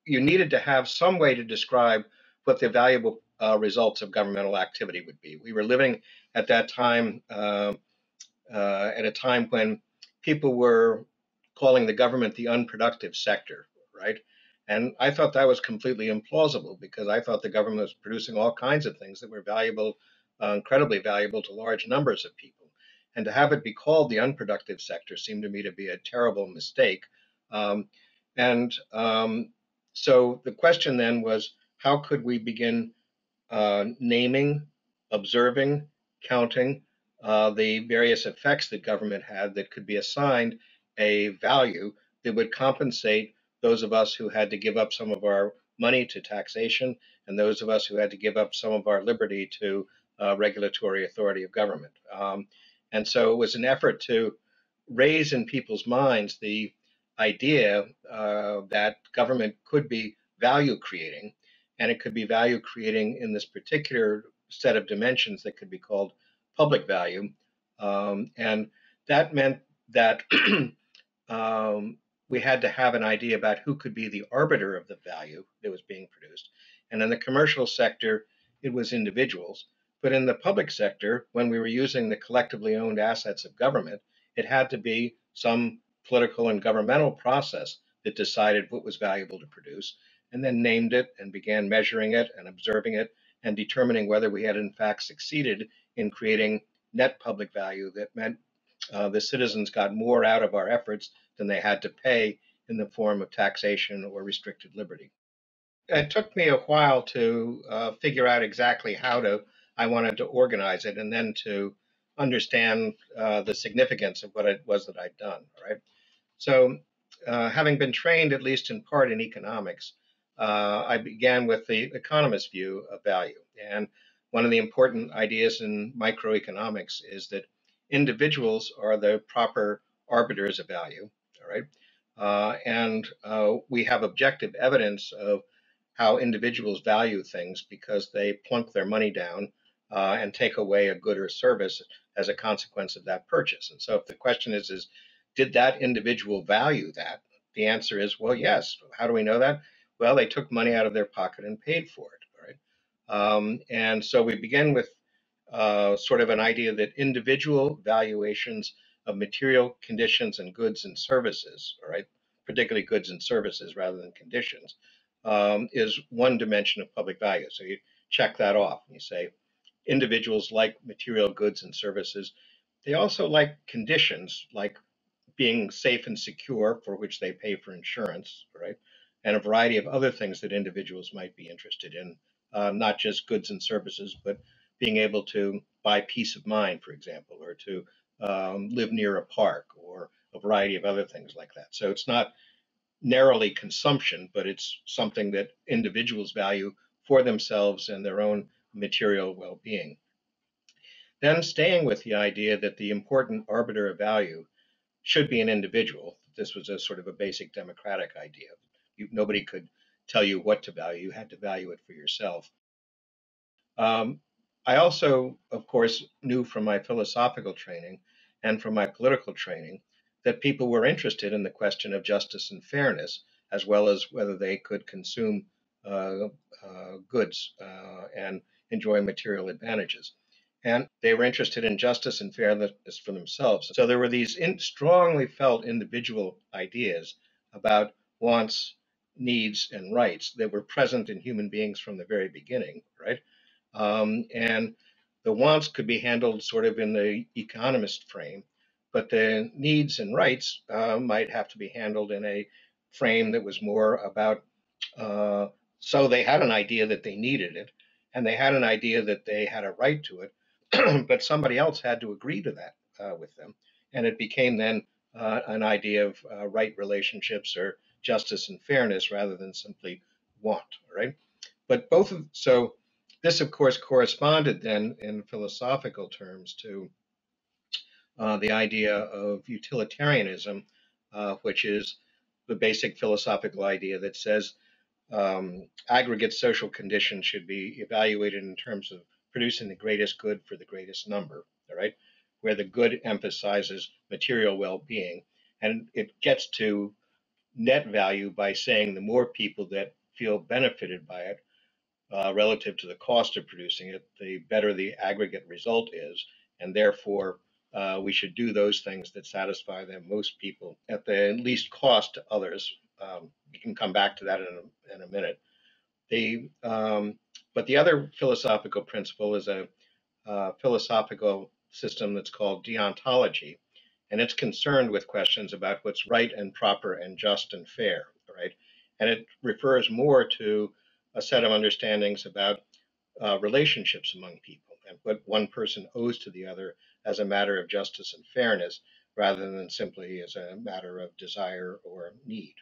you needed to have some way to describe what the valuable results of governmental activity would be. We were living at that time at a time when people were calling the government the unproductive sector, right? And I thought that was completely implausible because I thought the government was producing all kinds of things that were valuable, incredibly valuable to large numbers of people. And to have it be called the unproductive sector seemed to me to be a terrible mistake. Um, and So the question then was, how could we begin naming, observing, counting the various effects that government had that could be assigned a value that would compensate those of us who had to give up some of our money to taxation and those of us who had to give up some of our liberty to regulatory authority of government. And so it was an effort to raise in people's minds the idea that government could be value creating, and it could be value creating in this particular set of dimensions that could be called public value. And that meant that we had to have an idea about who could be the arbiter of the value that was being produced. And in the commercial sector, it was individuals. But in the public sector, when we were using the collectively owned assets of government, it had to be some political and governmental process that decided what was valuable to produce, and then named it and began measuring it and observing it and determining whether we had in fact succeeded in creating net public value that meant the citizens got more out of our efforts than they had to pay in the form of taxation or restricted liberty. It took me a while to figure out exactly I wanted to organize it and then to understand the significance of what it was that I'd done. Right. So, having been trained at least in part in economics, I began with the economist view of value. And one of the important ideas in microeconomics is that individuals are the proper arbiters of value. All right. And we have objective evidence of how individuals value things because they plunk their money down and take away a good or service as a consequence of that purchase. And so, if the question is did that individual value that? The answer is, well, yes. How do we know that? Well, they took money out of their pocket and paid for it. Right? And so we begin with sort of an idea that individual valuations of material conditions and goods and services, all right, particularly goods and services rather than conditions, is one dimension of public value. So you check that off and you say individuals like material goods and services. They also like conditions like being safe and secure, for which they pay for insurance, right? And a variety of other things that individuals might be interested in, not just goods and services, but being able to buy peace of mind, for example, or to live near a park, or a variety of other things like that. So it's not narrowly consumption, but it's something that individuals value for themselves and their own material well being. Then, staying with the idea that the important arbiter of value should be an individual. This was a sort of a basic democratic idea. Nobody could tell you what to value. You had to value it for yourself. Um, I also, of course, knew from my philosophical training and from my political training that people were interested in the question of justice and fairness, as well as whether they could consume uh, goods and enjoy material advantages. And they were interested in justice and fairness for themselves. So there were these strongly felt individual ideas about wants, needs, and rights that were present in human beings from the very beginning, right? And the wants could be handled sort of in the economist frame, but the needs and rights might have to be handled in a frame that was more about. Uh, so they had an idea that they needed it, and they had an idea that they had a right to it, but somebody else had to agree to that with them, and it became then an idea of right relationships or justice and fairness rather than simply want. Right? But both of so this, of course, corresponded then in philosophical terms to the idea of utilitarianism, which is the basic philosophical idea that says aggregate social conditions should be evaluated in terms of producing the greatest good for the greatest number, all right? Where the good emphasizes material well being. And it gets to net value by saying the more people that feel benefited by it relative to the cost of producing it, the better the aggregate result is, and therefore we should do those things that satisfy the most people at the least cost to others. We can come back to that in a minute. The but the other philosophical principle is a philosophical system that's called deontology, and it's concerned with questions about what's right and proper and just and fair, right? And it refers more to a set of understandings about relationships among people and what one person owes to the other as a matter of justice and fairness, rather than simply as a matter of desire or need.